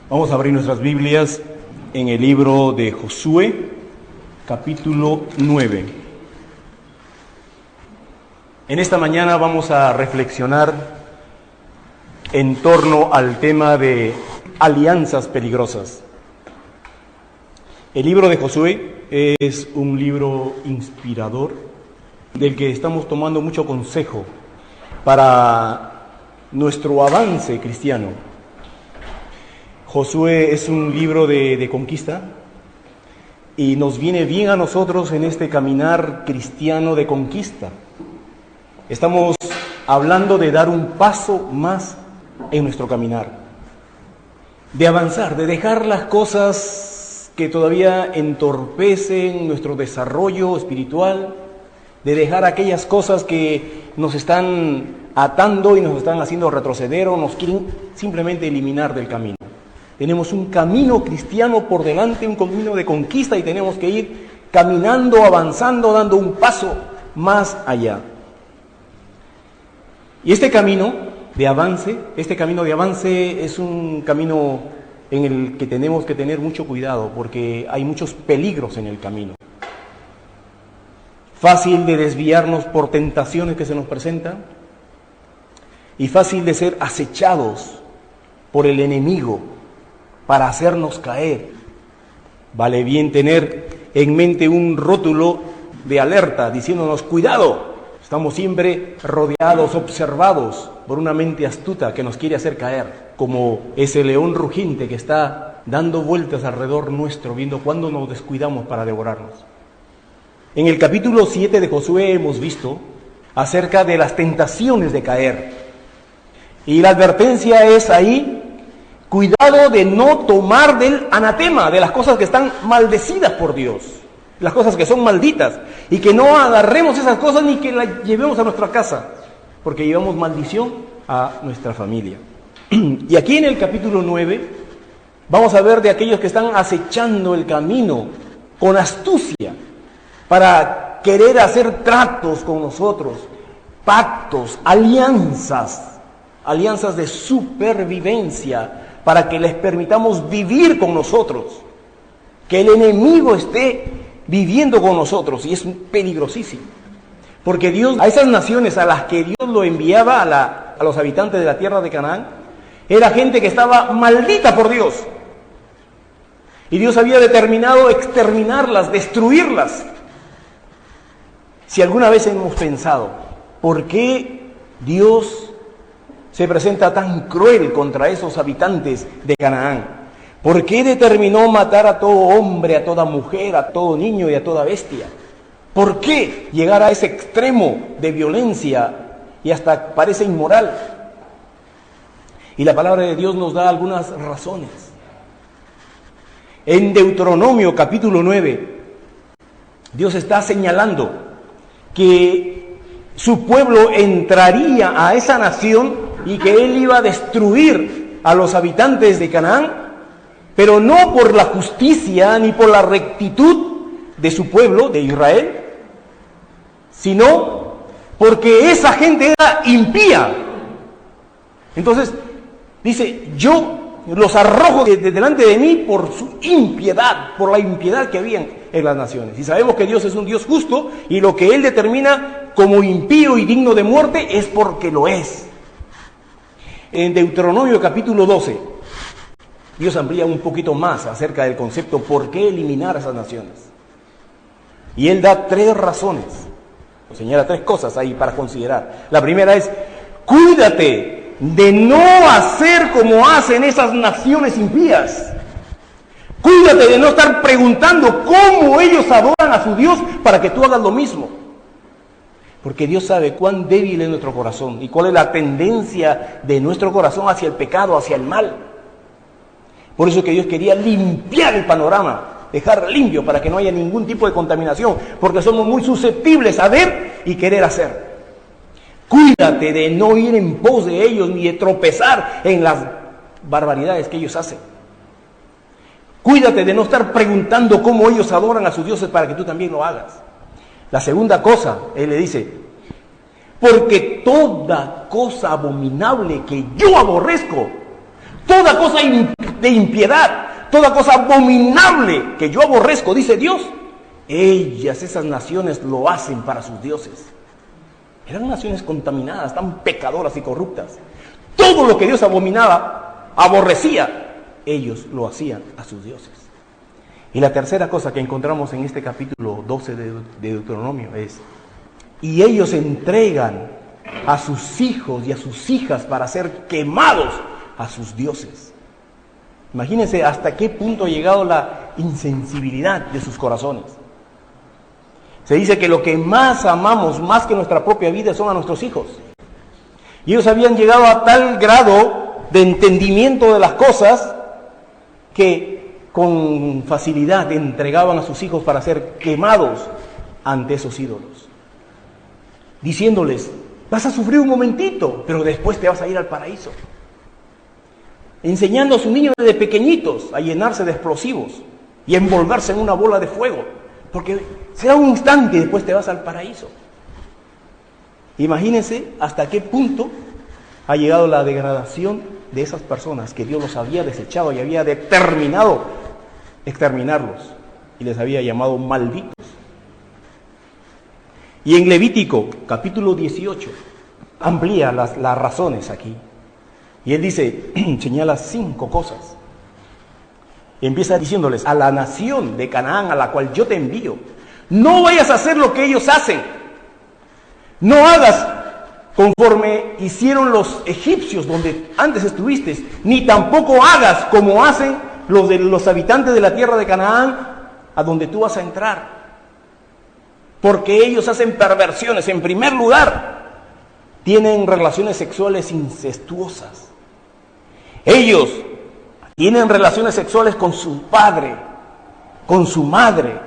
Vamos a abrir nuestras Biblias en el libro de Josué, capítulo 9. En esta mañana vamos a reflexionar en torno al tema de alianzas peligrosas. El libro de Josué es un libro inspirador del que estamos tomando mucho consejo para nuestro avance cristiano. Josué es un libro de conquista y nos viene bien a nosotros en este caminar cristiano de conquista. Estamos hablando de dar un paso más en nuestro caminar, de avanzar, de dejar las cosas que todavía entorpecen nuestro desarrollo espiritual, de dejar aquellas cosas que nos están atando y nos están haciendo retroceder o nos quieren simplemente eliminar del camino. Tenemos un camino cristiano por delante, un camino de conquista, y tenemos que ir caminando, avanzando, dando un paso más allá. Y este camino de avance es un camino en el que tenemos que tener mucho cuidado, porque hay muchos peligros en el camino. Fácil de desviarnos por tentaciones que se nos presentan, y fácil de ser acechados por el enemigo para hacernos caer. Vale bien tener en mente un rótulo de alerta diciéndonos: cuidado, estamos siempre rodeados, observados por una mente astuta que nos quiere hacer caer, como ese león rugiente que está dando vueltas alrededor nuestro, viendo cuándo nos descuidamos para devorarnos. En el capítulo 7 de Josué hemos visto acerca de las tentaciones de caer, y la advertencia es ahí: cuidado de no tomar del anatema, de las cosas que están maldecidas por Dios, las cosas que son malditas, y que no agarremos esas cosas ni que las llevemos a nuestra casa, porque llevamos maldición a nuestra familia. Y aquí en el capítulo 9 vamos a ver de aquellos que están acechando el camino con astucia para querer hacer tratos con nosotros, pactos, alianzas de supervivencia, para que les permitamos vivir con nosotros, que el enemigo esté viviendo con nosotros, y es peligrosísimo, porque Dios, a esas naciones a las que Dios lo enviaba, a los habitantes de la tierra de Canaán, era gente que estaba maldita por Dios, y Dios había determinado exterminarlas, destruirlas. Si alguna vez hemos pensado, ¿por qué Dios se presenta tan cruel contra esos habitantes de Canaán? ¿Por qué determinó matar a todo hombre, a toda mujer, a todo niño y a toda bestia? ¿Por qué llegar a ese extremo de violencia y hasta parece inmoral? Y la palabra de Dios nos da algunas razones. En Deuteronomio capítulo 9, Dios está señalando que su pueblo entraría a esa nación y que Él iba a destruir a los habitantes de Canaán, pero no por la justicia ni por la rectitud de su pueblo, de Israel, sino porque esa gente era impía. Entonces dice: yo los arrojo de delante de mí por su impiedad, por la impiedad que había en las naciones. Y sabemos que Dios es un Dios justo, y lo que Él determina como impío y digno de muerte es porque lo es. En Deuteronomio capítulo 12, Dios amplía un poquito más acerca del concepto por qué eliminar a esas naciones. Y Él da 3 razones, señala 3 cosas ahí para considerar. La primera es: cuídate de no hacer como hacen esas naciones impías. Cuídate de no estar preguntando cómo ellos adoran a su Dios para que tú hagas lo mismo. Porque Dios sabe cuán débil es nuestro corazón y cuál es la tendencia de nuestro corazón hacia el pecado, hacia el mal. Por eso que Dios quería limpiar el panorama, dejar limpio para que no haya ningún tipo de contaminación, porque somos muy susceptibles a ver y querer hacer. Cuídate de no ir en pos de ellos ni de tropezar en las barbaridades que ellos hacen. Cuídate de no estar preguntando cómo ellos adoran a sus dioses para que tú también lo hagas. La segunda cosa, Él le dice: porque toda cosa abominable que yo aborrezco, toda cosa de impiedad, toda cosa abominable que yo aborrezco, dice Dios, esas naciones lo hacen para sus dioses. Eran naciones contaminadas, tan pecadoras y corruptas. Todo lo que Dios abominaba, aborrecía, ellos lo hacían a sus dioses. Y la tercera cosa que encontramos en este capítulo 12 de Deuteronomio es: y ellos entregan a sus hijos y a sus hijas para ser quemados a sus dioses. Imagínense hasta qué punto ha llegado la insensibilidad de sus corazones. Se dice que lo que más amamos, más que nuestra propia vida, son a nuestros hijos. Y ellos habían llegado a tal grado de entendimiento de las cosas que con facilidad entregaban a sus hijos para ser quemados ante esos ídolos, diciéndoles: vas a sufrir un momentito, pero después te vas a ir al paraíso. Enseñando a sus niños desde pequeñitos a llenarse de explosivos y a envolverse en una bola de fuego, porque será un instante y después te vas al paraíso. Imagínense hasta qué punto ha llegado la degradación de esas personas que Dios los había desechado y había determinado exterminarlos y les había llamado malditos. Y en Levítico capítulo 18 amplía las razones aquí. Y él dice, señala 5 cosas. Y empieza diciéndoles: a la nación de Canaán a la cual yo te envío, no vayas a hacer lo que ellos hacen. No hagas conforme hicieron los egipcios donde antes estuviste, ni tampoco hagas como hacen los habitantes de la tierra de Canaán a donde tú vas a entrar. Porque ellos hacen perversiones. En primer lugar, tienen relaciones sexuales incestuosas. Ellos tienen relaciones sexuales con su padre, con su madre,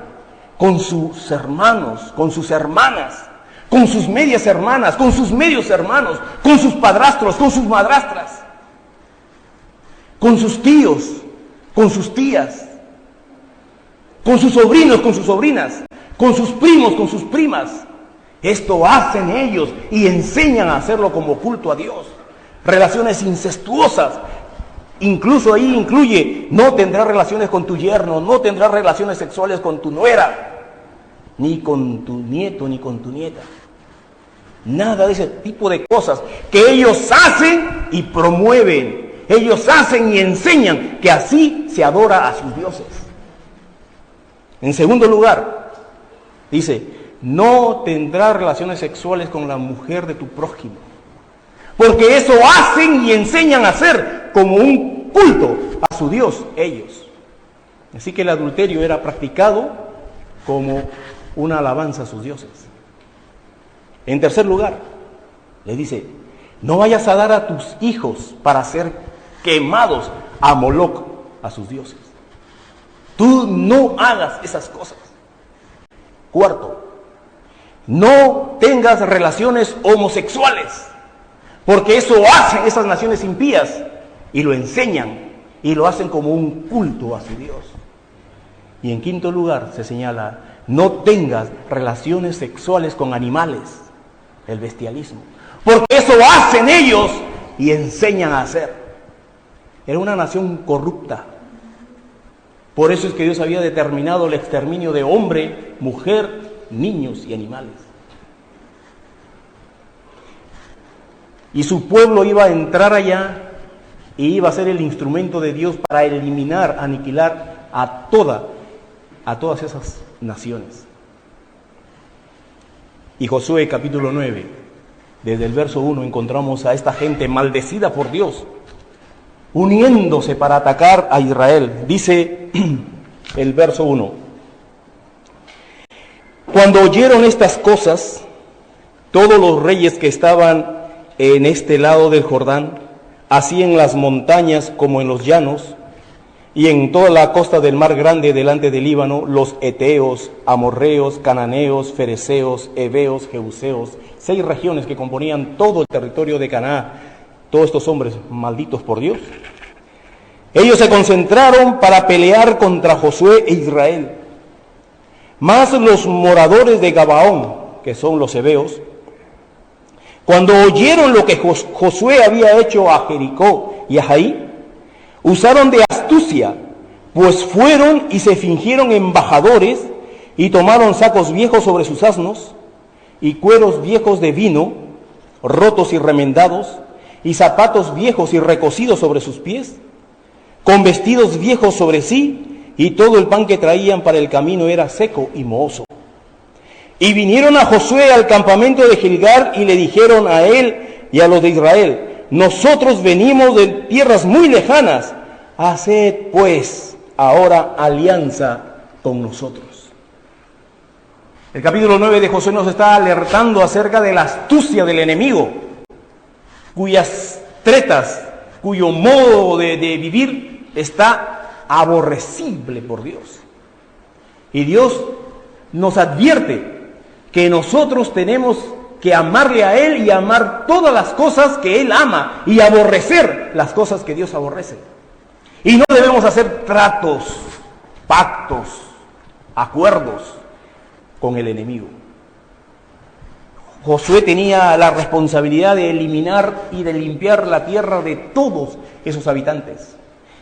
con sus hermanos, con sus hermanas, con sus medias hermanas, con sus medios hermanos, con sus padrastros, con sus madrastras, con sus tíos, con sus tías, con sus sobrinos, con sus sobrinas, con sus primos, con sus primas. Esto hacen ellos y enseñan a hacerlo como culto a Dios. Relaciones incestuosas. Incluso ahí incluye: no tendrás relaciones con tu yerno, no tendrás relaciones sexuales con tu nuera, ni con tu nieto, ni con tu nieta. Nada de ese tipo de cosas que ellos hacen y promueven. Ellos hacen y enseñan que así se adora a sus dioses. En segundo lugar, dice: no tendrás relaciones sexuales con la mujer de tu prójimo. Porque eso hacen y enseñan a hacer como un culto a su Dios ellos. Así que el adulterio era practicado como una alabanza a sus dioses. En tercer lugar, le dice: no vayas a dar a tus hijos para ser quemados a Moloc, a sus dioses. Tú no hagas esas cosas. Cuarto, no tengas relaciones homosexuales. Porque eso hacen esas naciones impías y lo enseñan y lo hacen como un culto a su Dios. Y en quinto lugar se señala: no tengas relaciones sexuales con animales, el bestialismo. Porque eso hacen ellos y enseñan a hacer. Era una nación corrupta. Por eso es que Dios había determinado el exterminio de hombre, mujer, niños y animales. Y su pueblo iba a entrar allá y iba a ser el instrumento de Dios para eliminar, aniquilar a todas esas naciones. Y Josué capítulo 9, desde el verso 1 encontramos a esta gente maldecida por Dios, uniéndose para atacar a Israel. Dice el verso 1: cuando oyeron estas cosas, todos los reyes que estaban en este lado del Jordán, así en las montañas como en los llanos, y en toda la costa del mar grande delante del Líbano, los heteos, amorreos, cananeos, fereceos, heveos, jebuseos, 6 regiones que componían todo el territorio de Canaán, todos estos hombres malditos por Dios, ellos se concentraron para pelear contra Josué e Israel. Mas los moradores de Gabaón, que son los heveos, cuando oyeron lo que Josué había hecho a Jericó y a Jaí, Usaron de astucia, pues fueron y se fingieron embajadores y tomaron sacos viejos sobre sus asnos y cueros viejos de vino, rotos y remendados, y zapatos viejos y recocidos sobre sus pies, con vestidos viejos sobre sí, y todo el pan que traían para el camino era seco y mohoso. Y vinieron a Josué al campamento de Gilgal y le dijeron a él y a los de Israel: nosotros venimos de tierras muy lejanas, haced pues ahora alianza con nosotros. El capítulo 9 de Josué nos está alertando acerca de la astucia del enemigo, cuyas tretas, cuyo modo de vivir está aborrecible por Dios. Y Dios nos advierte que nosotros tenemos que amarle a Él y amar todas las cosas que Él ama y aborrecer las cosas que Dios aborrece. Y no debemos hacer tratos, pactos, acuerdos con el enemigo. Josué tenía la responsabilidad de eliminar y de limpiar la tierra de todos esos habitantes.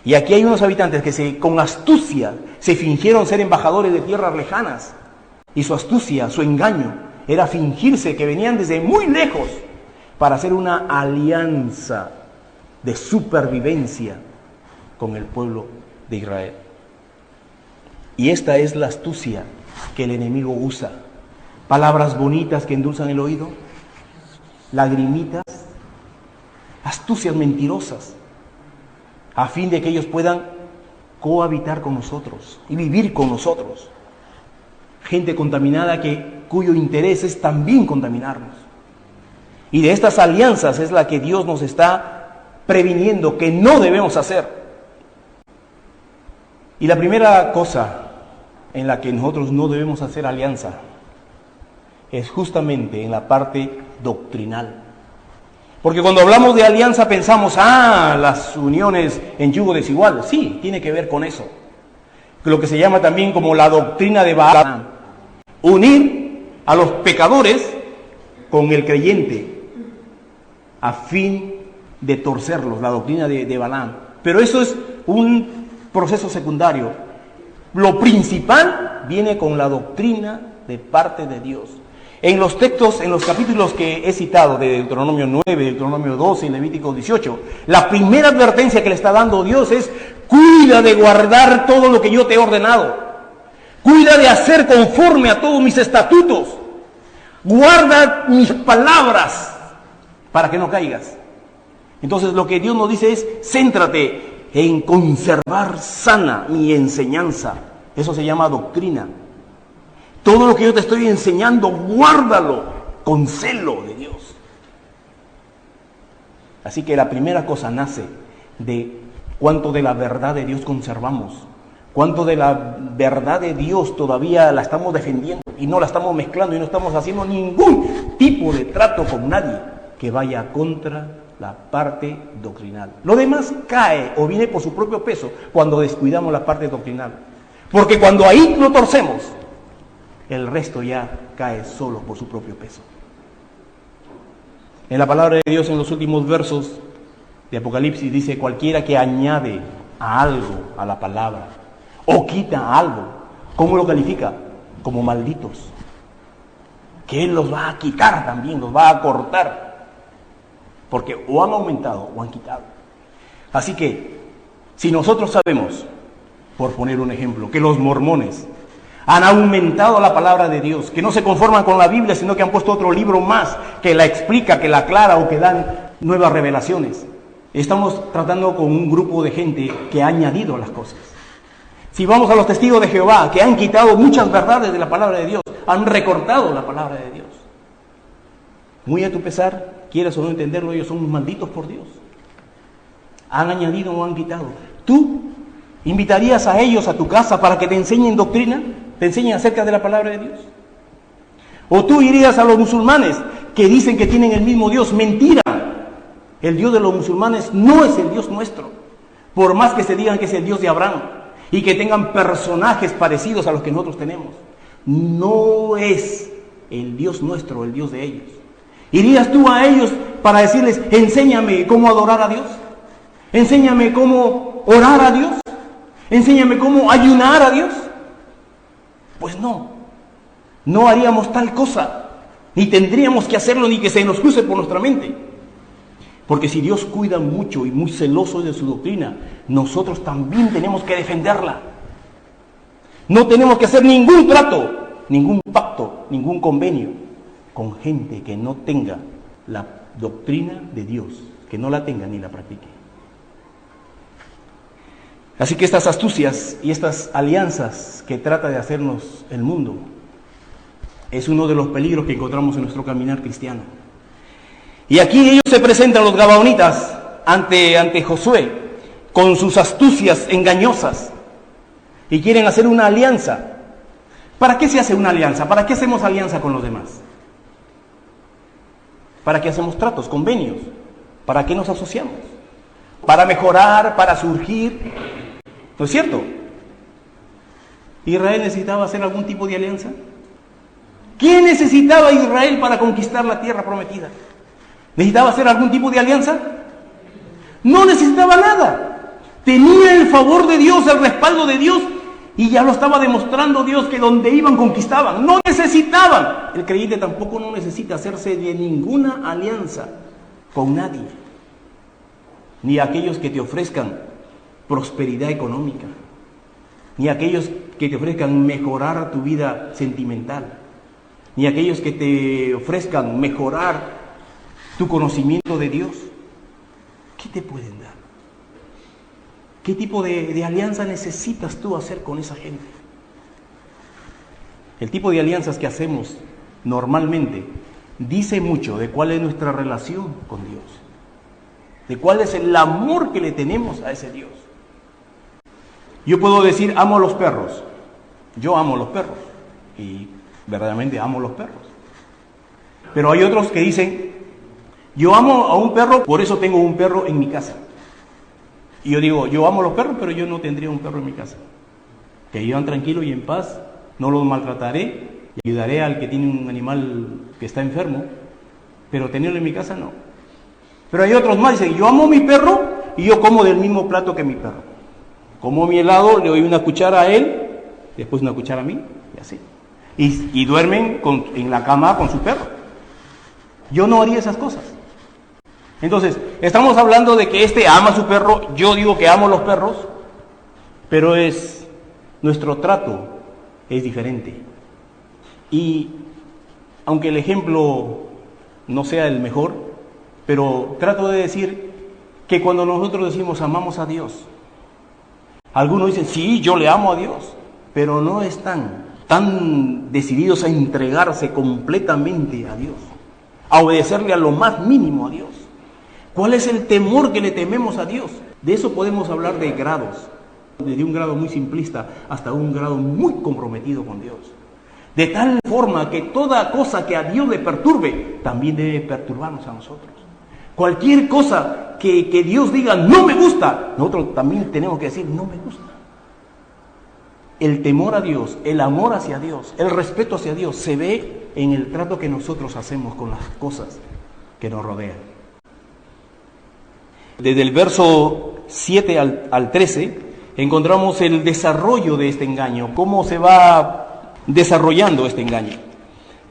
Y aquí hay unos habitantes que con astucia se fingieron ser embajadores de tierras lejanas. Y su astucia, su engaño, era fingirse que venían desde muy lejos para hacer una alianza de supervivencia con el pueblo de Israel. Y esta es la astucia que el enemigo usa. Palabras bonitas que endulzan el oído, lagrimitas, astucias mentirosas, a fin de que ellos puedan cohabitar con nosotros y vivir con nosotros. Gente contaminada cuyo interés es también contaminarnos. Y de estas alianzas es la que Dios nos está previniendo que no debemos hacer. Y la primera cosa en la que nosotros no debemos hacer alianza es justamente en la parte doctrinal. Porque cuando hablamos de alianza pensamos, las uniones en yugo desigual. Sí, tiene que ver con eso. Lo que se llama también como la doctrina de Balaam. Unir a los pecadores con el creyente a fin de torcerlos, la doctrina de Balaam. Pero eso es un proceso secundario. Lo principal viene con la doctrina de parte de Dios. En los textos, en los capítulos que he citado, de Deuteronomio 9, Deuteronomio 12 y Levítico 18, la primera advertencia que le está dando Dios es: cuida de guardar todo lo que yo te he ordenado. Cuida de hacer conforme a todos mis estatutos. Guarda mis palabras para que no caigas. Entonces lo que Dios nos dice es: céntrate en conservar sana mi enseñanza. Eso se llama doctrina. Todo lo que yo te estoy enseñando, guárdalo con celo de Dios. Así que la primera cosa nace de cuánto de la verdad de Dios conservamos, cuánto de la verdad de Dios todavía la estamos defendiendo y no la estamos mezclando y no estamos haciendo ningún tipo de trato con nadie que vaya contra la parte doctrinal. Lo demás cae o viene por su propio peso cuando descuidamos la parte doctrinal. Porque cuando ahí lo torcemos, el resto ya cae solo por su propio peso. En la palabra de Dios, en los últimos versos de Apocalipsis, dice: cualquiera que añade a algo a la palabra o quita algo, ¿cómo lo califica? Como malditos. Que Él los va a quitar también, los va a cortar. Porque o han aumentado o han quitado. Así que, si nosotros sabemos, por poner un ejemplo, que los mormones han aumentado la palabra de Dios, que no se conforman con la Biblia, sino que han puesto otro libro más que la explica, que la aclara o que dan nuevas revelaciones. Estamos tratando con un grupo de gente que ha añadido las cosas. Si vamos a los testigos de Jehová, que han quitado muchas verdades de la palabra de Dios, han recortado la palabra de Dios. Muy a tu pesar, quieras o no entenderlo, ellos son malditos por Dios. Han añadido o han quitado. ¿Tú invitarías a ellos a tu casa para que te enseñen doctrina? ¿Te enseñen acerca de la palabra de Dios? ¿O tú irías a los musulmanes que dicen que tienen el mismo Dios? Mentira. El Dios de los musulmanes no es el Dios nuestro. Por más que se digan que es el Dios de Abraham y que tengan personajes parecidos a los que nosotros tenemos, no es el Dios nuestro, el Dios de ellos. ¿Irías tú a ellos para decirles: enséñame cómo adorar a Dios? Enséñame cómo orar a Dios. Enséñame cómo ayunar a Dios. Pues no haríamos tal cosa, ni tendríamos que hacerlo, ni que se nos cruce por nuestra mente. Porque si Dios cuida mucho y muy celoso de su doctrina, nosotros también tenemos que defenderla. No tenemos que hacer ningún trato, ningún pacto, ningún convenio con gente que no tenga la doctrina de Dios, que no la tenga ni la practique. Así que estas astucias y estas alianzas que trata de hacernos el mundo es uno de los peligros que encontramos en nuestro caminar cristiano. Y aquí ellos se presentan, los gabaonitas, ante Josué, con sus astucias engañosas, y quieren hacer una alianza. ¿Para qué se hace una alianza? ¿Para qué hacemos alianza con los demás? ¿Para qué hacemos tratos, convenios? ¿Para qué nos asociamos? Para mejorar, para surgir. ¿No es cierto? ¿Israel necesitaba hacer algún tipo de alianza? ¿Qué necesitaba Israel para conquistar la tierra prometida? ¿Necesitaba hacer algún tipo de alianza? No necesitaba nada. Tenía el favor de Dios, el respaldo de Dios, y ya lo estaba demostrando Dios que donde iban conquistaban. No necesitaban. El creyente tampoco no necesita hacerse de ninguna alianza con nadie, ni aquellos que te ofrezcan prosperidad económica, ni aquellos que te ofrezcan mejorar tu vida sentimental, ni aquellos que te ofrezcan mejorar tu conocimiento de Dios. ¿Qué te pueden dar? ¿Qué tipo de alianza necesitas tú hacer con esa gente? El tipo de alianzas que hacemos normalmente dice mucho de cuál es nuestra relación con Dios, de cuál es el amor que le tenemos a ese Dios. Yo puedo decir, amo a los perros. Yo amo a los perros y verdaderamente amo a los perros. Pero hay otros que dicen, yo amo a un perro, por eso tengo un perro en mi casa. Y yo digo, yo amo a los perros, pero yo no tendría un perro en mi casa. Que vivan tranquilos y en paz, no los maltrataré y ayudaré al que tiene un animal que está enfermo, pero tenerlo en mi casa no. Pero hay otros más, dicen, yo amo a mi perro y yo como del mismo plato que mi perro. Como mi helado, le doy una cuchara a él, después una cuchara a mí, y así. Y duermen en la cama con su perro. Yo no haría esas cosas. Entonces, estamos hablando de que este ama a su perro, yo digo que amo a los perros, pero nuestro trato es diferente. Y aunque el ejemplo no sea el mejor, pero trato de decir que cuando nosotros decimos amamos a Dios, algunos dicen, sí, yo le amo a Dios, pero no están tan decididos a entregarse completamente a Dios, a obedecerle a lo más mínimo a Dios. ¿Cuál es el temor que le tememos a Dios? De eso podemos hablar de grados, desde un grado muy simplista hasta un grado muy comprometido con Dios. De tal forma que toda cosa que a Dios le perturbe, también debe perturbarnos a nosotros. Cualquier cosa que Dios diga, no me gusta, nosotros también tenemos que decir, no me gusta. El temor a Dios, el amor hacia Dios, el respeto hacia Dios, se ve en el trato que nosotros hacemos con las cosas que nos rodean. Desde el verso 7 al 13, encontramos el desarrollo de este engaño, cómo se va desarrollando este engaño.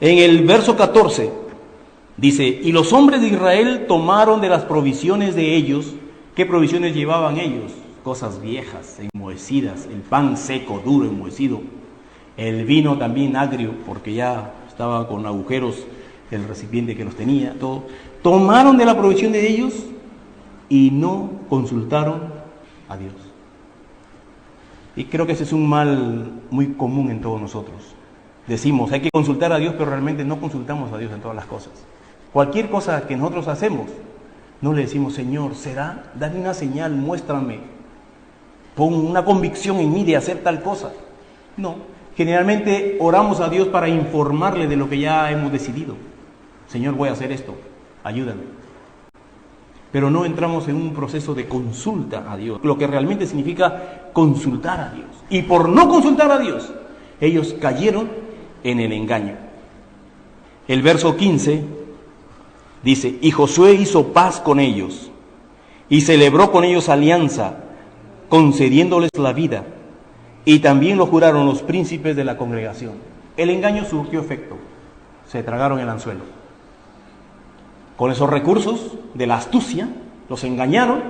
En el verso 14 dice, y los hombres de Israel tomaron de las provisiones de ellos. ¿Qué provisiones llevaban ellos? Cosas viejas, enmohecidas, el pan seco, duro, enmohecido, el vino también agrio, porque ya estaba con agujeros el recipiente que los tenía, todo. Tomaron de la provisión de ellos y no consultaron a Dios. Y creo que ese es un mal muy común en todos nosotros. Decimos, hay que consultar a Dios, pero realmente no consultamos a Dios en todas las cosas. Cualquier cosa que nosotros hacemos, no le decimos, Señor, ¿será? Dame una señal, muéstrame, pon una convicción en mí de hacer tal cosa. No, generalmente oramos a Dios para informarle de lo que ya hemos decidido. Señor, voy a hacer esto, ayúdame. Pero no entramos en un proceso de consulta a Dios, lo que realmente significa consultar a Dios. Y por no consultar a Dios, ellos cayeron en el engaño. El verso 15 dice, y Josué hizo paz con ellos, y celebró con ellos alianza, concediéndoles la vida, y también lo juraron los príncipes de la congregación. El engaño surtió efecto, se tragaron el anzuelo. Con esos recursos de la astucia, los engañaron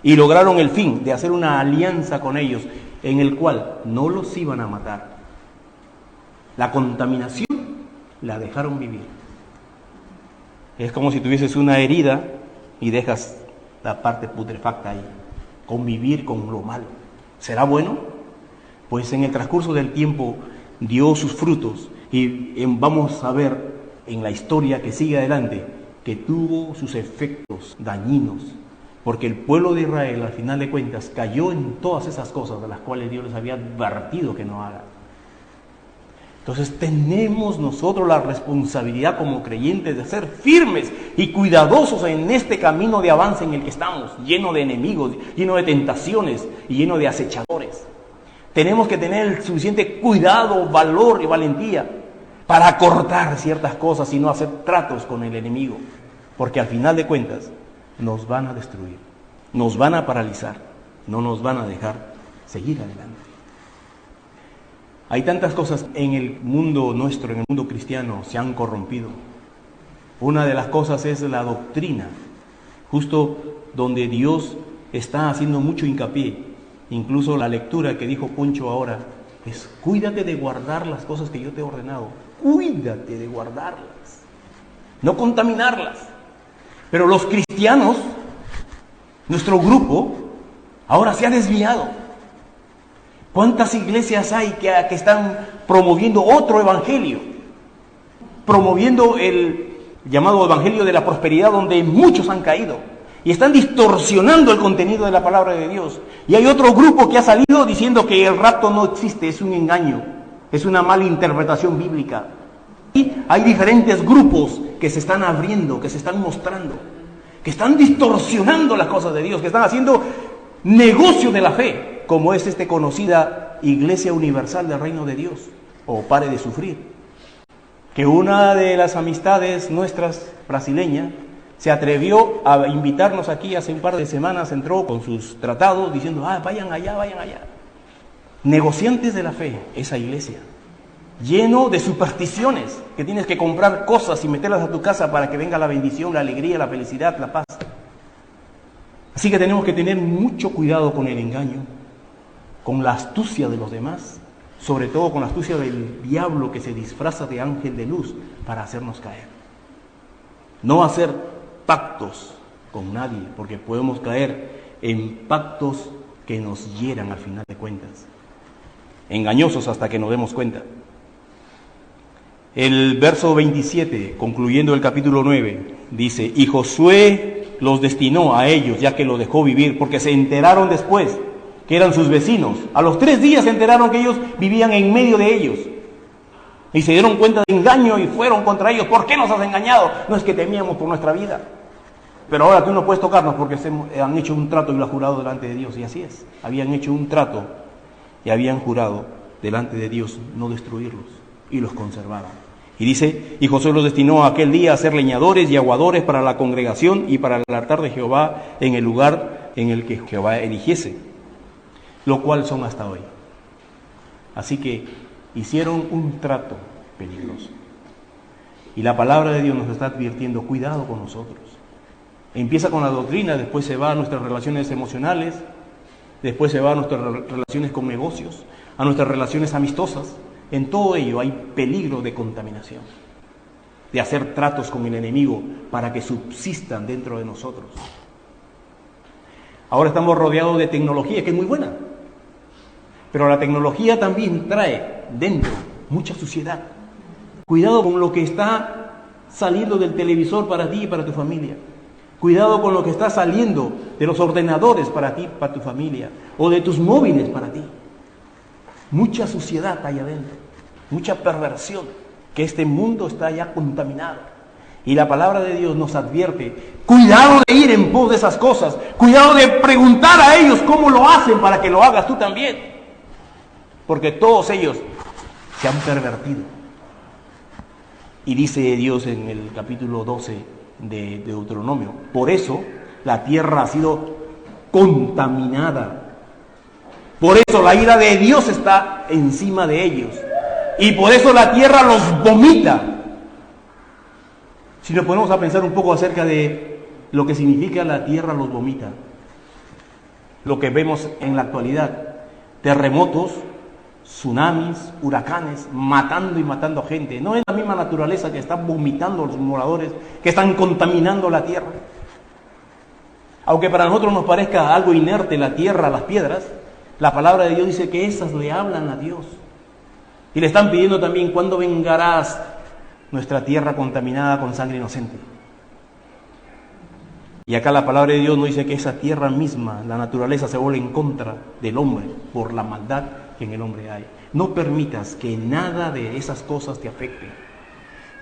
y lograron el fin de hacer una alianza con ellos, en el cual no los iban a matar. La contaminación la dejaron vivir. Es como si tuvieses una herida y dejas la parte putrefacta ahí, convivir con lo malo. ¿Será bueno? Pues en el transcurso del tiempo dio sus frutos y vamos a ver en la historia que sigue adelante que tuvo sus efectos dañinos, porque el pueblo de Israel al final de cuentas cayó en todas esas cosas de las cuales Dios les había advertido que no hagan. Entonces tenemos nosotros la responsabilidad como creyentes de ser firmes y cuidadosos en este camino de avance en el que estamos, lleno de enemigos, lleno de tentaciones y lleno de acechadores. Tenemos que tener el suficiente cuidado, valor y valentía para cortar ciertas cosas y no hacer tratos con el enemigo, porque al final de cuentas nos van a destruir, nos van a paralizar, no nos van a dejar seguir adelante. Hay tantas cosas en el mundo nuestro, en el mundo cristiano, se han corrompido. Una de las cosas es la doctrina, justo donde Dios está haciendo mucho hincapié. Incluso la lectura que dijo Poncho ahora es: cuídate de guardar las cosas que yo te he ordenado. Cuídate de guardarlas, no contaminarlas. Pero los cristianos, nuestro grupo, ahora se ha desviado. ¿Cuántas iglesias hay que están promoviendo otro evangelio? Promoviendo el llamado evangelio de la prosperidad, donde muchos han caído. Y están distorsionando el contenido de la palabra de Dios. Y hay otro grupo que ha salido diciendo que el rapto no existe, es un engaño, es una mala interpretación bíblica. Y hay diferentes grupos que se están abriendo, que se están mostrando, que están distorsionando las cosas de Dios, que están haciendo negocio de la fe, como es esta conocida Iglesia Universal del Reino de Dios, o Pare de Sufrir. Que una de las amistades nuestras brasileña se atrevió a invitarnos aquí hace un par de semanas, entró con sus tratados diciendo: vayan allá, vayan allá. Negociantes de la fe, esa iglesia, lleno de supersticiones, que tienes que comprar cosas y meterlas a tu casa para que venga la bendición, la alegría, la felicidad, la paz. Así que tenemos que tener mucho cuidado con el engaño, con la astucia de los demás, sobre todo con la astucia del diablo que se disfraza de ángel de luz para hacernos caer. No hacer pactos con nadie, porque podemos caer en pactos que nos hieran al final de cuentas, engañosos hasta que nos demos cuenta. El verso 27, concluyendo el capítulo 9, dice: y Josué los destinó a ellos, ya que los dejó vivir, porque se enteraron después que eran sus vecinos. A los 3 días se enteraron que ellos vivían en medio de ellos. Y se dieron cuenta de engaño y fueron contra ellos. ¿Por qué nos has engañado? No es que temíamos por nuestra vida, pero ahora tú no puedes tocarnos porque han hecho un trato y lo han jurado delante de Dios. Y así es, habían hecho un trato y habían jurado delante de Dios no destruirlos, y los conservaban. Y dice: y Josué los destinó aquel día a ser leñadores y aguadores para la congregación y para el altar de Jehová en el lugar en el que Jehová eligiese, lo cual son hasta hoy. Así que hicieron un trato peligroso. Y la palabra de Dios nos está advirtiendo: cuidado con nosotros. Empieza con la doctrina, después se va a nuestras relaciones emocionales, después se va a nuestras relaciones con negocios, a nuestras relaciones amistosas. En todo ello hay peligro de contaminación, de hacer tratos con el enemigo para que subsistan dentro de nosotros. Ahora estamos rodeados de tecnología que es muy buena, pero la tecnología también trae dentro mucha suciedad. Cuidado con lo que está saliendo del televisor para ti y para tu familia. Cuidado con lo que está saliendo de los ordenadores para ti, para tu familia, o de tus móviles para ti. Mucha suciedad hay adentro, mucha perversión, que este mundo está ya contaminado. Y la palabra de Dios nos advierte: cuidado de ir en pos de esas cosas, cuidado de preguntar a ellos cómo lo hacen para que lo hagas tú también. Porque todos ellos se han pervertido. Y dice Dios en el capítulo 12 de Deuteronomio: por eso la tierra ha sido contaminada Por eso la ira de Dios está encima de ellos. Y por eso la tierra los vomita. Si nos ponemos a pensar un poco acerca de lo que significa la tierra los vomita, lo que vemos en la actualidad, terremotos, tsunamis, huracanes, matando y matando gente. No es la misma naturaleza que está vomitando a los moradores, que están contaminando la tierra. Aunque para nosotros nos parezca algo inerte la tierra, las piedras, la palabra de Dios dice que esas le hablan a Dios. Y le están pidiendo también, ¿cuándo vengarás nuestra tierra contaminada con sangre inocente? Y acá la palabra de Dios nos dice que esa tierra misma, la naturaleza, se vuelve en contra del hombre por la maldad que en el hombre hay. No permitas que nada de esas cosas te afecte,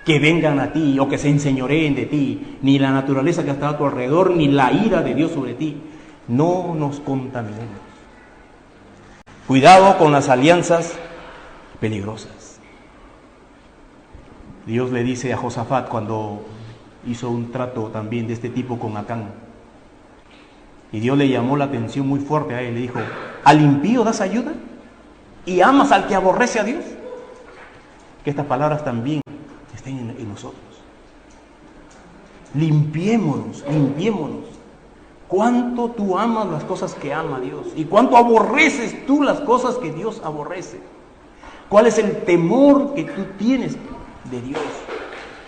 que vengan a ti o que se enseñoreen de ti, ni la naturaleza que está a tu alrededor, ni la ira de Dios sobre ti. No nos contaminemos. Cuidado con las alianzas peligrosas. Dios le dice a Josafat cuando hizo un trato también de este tipo con Acán, y Dios le llamó la atención muy fuerte a él, le dijo: ¿al impío das ayuda y amas al que aborrece a Dios? Que estas palabras también estén en nosotros. Limpiémonos. ¿Cuánto tú amas las cosas que ama Dios? ¿Y cuánto aborreces tú las cosas que Dios aborrece? ¿Cuál es el temor que tú tienes de Dios?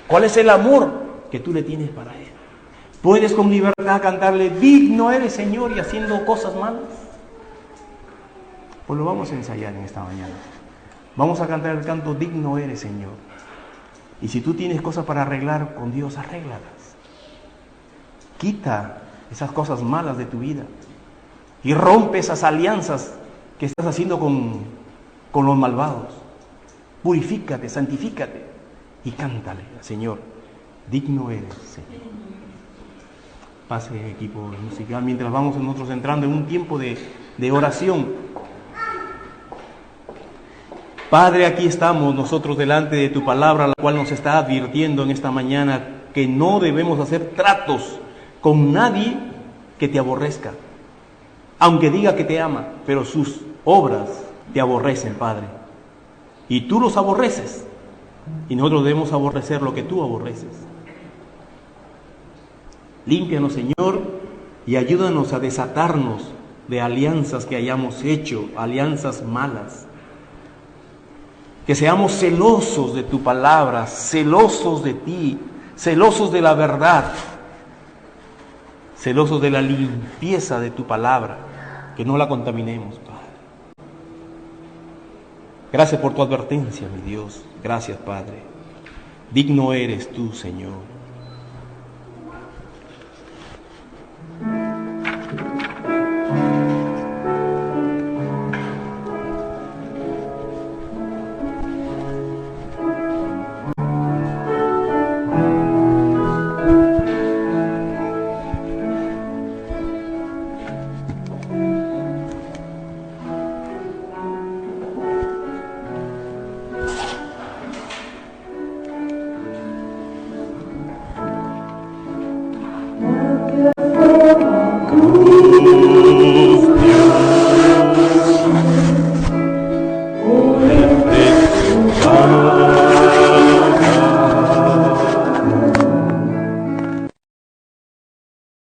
¿Cuál es el amor que tú le tienes para Él? ¿Puedes con libertad cantarle: digno eres, Señor, y haciendo cosas malas? Pues lo vamos a ensayar en esta mañana. Vamos a cantar el canto: digno eres, Señor. Y si tú tienes cosas para arreglar con Dios, arréglalas. Quita esas cosas malas de tu vida y rompe esas alianzas que estás haciendo con los malvados. Purifícate, santifícate y cántale al Señor: digno eres, Señor. Pase, equipo musical, mientras vamos nosotros entrando en un tiempo de oración. Padre, aquí estamos nosotros delante de tu palabra, la cual nos está advirtiendo en esta mañana que no debemos hacer tratos con nadie que te aborrezca, aunque diga que te ama, pero sus obras te aborrecen, Padre. Y tú los aborreces, y nosotros debemos aborrecer lo que tú aborreces. Límpianos, Señor, y ayúdanos a desatarnos de alianzas que hayamos hecho, alianzas malas. Que seamos celosos de tu palabra, celosos de ti, celosos de la verdad, celosos de la limpieza de tu palabra, que no la contaminemos, Padre. Gracias por tu advertencia, mi Dios. Gracias, Padre. Digno eres tú, Señor.